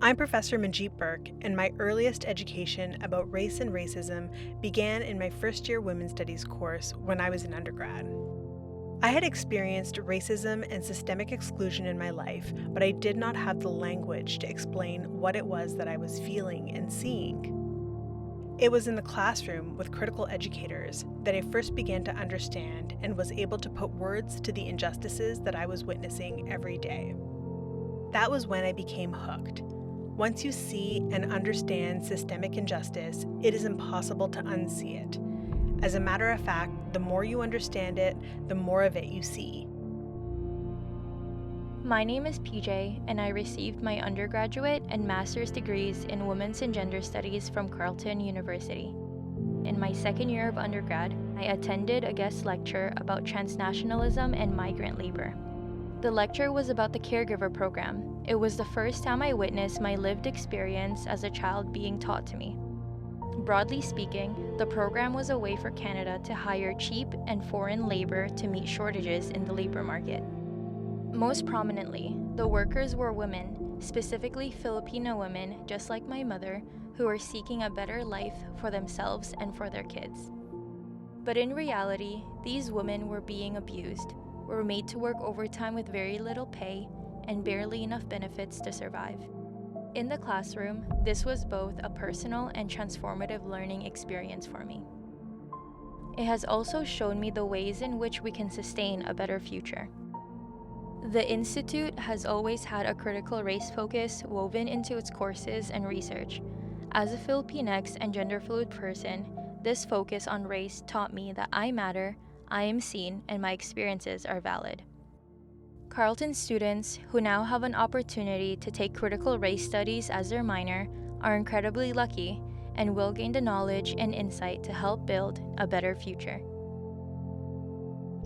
I'm Professor Manjeet Burke, and my earliest education about race and racism began in my first-year Women's Studies course when I was an undergrad. I had experienced racism and systemic exclusion in my life, but I did not have the language to explain what it was that I was feeling and seeing. It was in the classroom with critical educators that I first began to understand and was able to put words to the injustices that I was witnessing every day. That was when I became hooked. Once you see and understand systemic injustice, it is impossible to unsee it. As a matter of fact, the more you understand it, the more of it you see. My name is PJ, and I received my undergraduate and master's degrees in Women's and Gender Studies from Carleton University. In my second year of undergrad, I attended a guest lecture about transnationalism and migrant labor. The lecture was about the caregiver program. It was the first time I witnessed my lived experience as a child being taught to me. Broadly speaking, the program was a way for Canada to hire cheap and foreign labor to meet shortages in the labor market. Most prominently, the workers were women, specifically Filipino women, just like my mother, who were seeking a better life for themselves and for their kids. But in reality, these women were being abused, were made to work overtime with very little pay and barely enough benefits to survive. In the classroom, this was both a personal and transformative learning experience for me. It has also shown me the ways in which we can sustain a better future. The Institute has always had a critical race focus woven into its courses and research. As a Filipinx and gender-fluid person, this focus on race taught me that I matter, I am seen, and my experiences are valid. Carleton students, who now have an opportunity to take critical race studies as their minor, are incredibly lucky and will gain the knowledge and insight to help build a better future.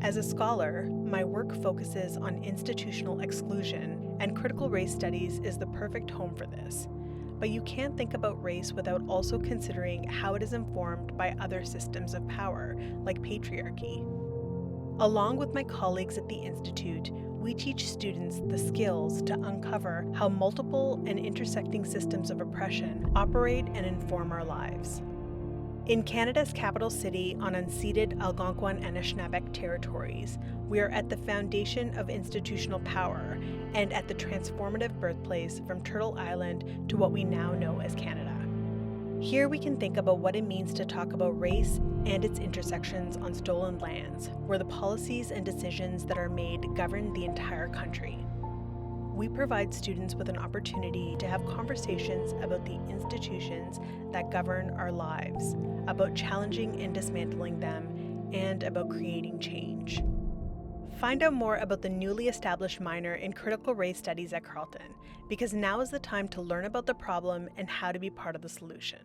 As a scholar, my work focuses on institutional exclusion, and critical race studies is the perfect home for this. But you can't think about race without also considering how it is informed by other systems of power, like patriarchy. Along with my colleagues at the Institute, we teach students the skills to uncover how multiple and intersecting systems of oppression operate and inform our lives. In Canada's capital city on unceded Algonquin and Anishinaabe territories, we are at the foundation of institutional power and at the transformative birthplace from Turtle Island to what we now know as Canada. Here we can think about what it means to talk about race and its intersections on stolen lands, where the policies and decisions that are made govern the entire country. We provide students with an opportunity to have conversations about the institutions that govern our lives, about challenging and dismantling them, and about creating change. Find out more about the newly established minor in Critical Race Studies at Carleton, because now is the time to learn about the problem and how to be part of the solution.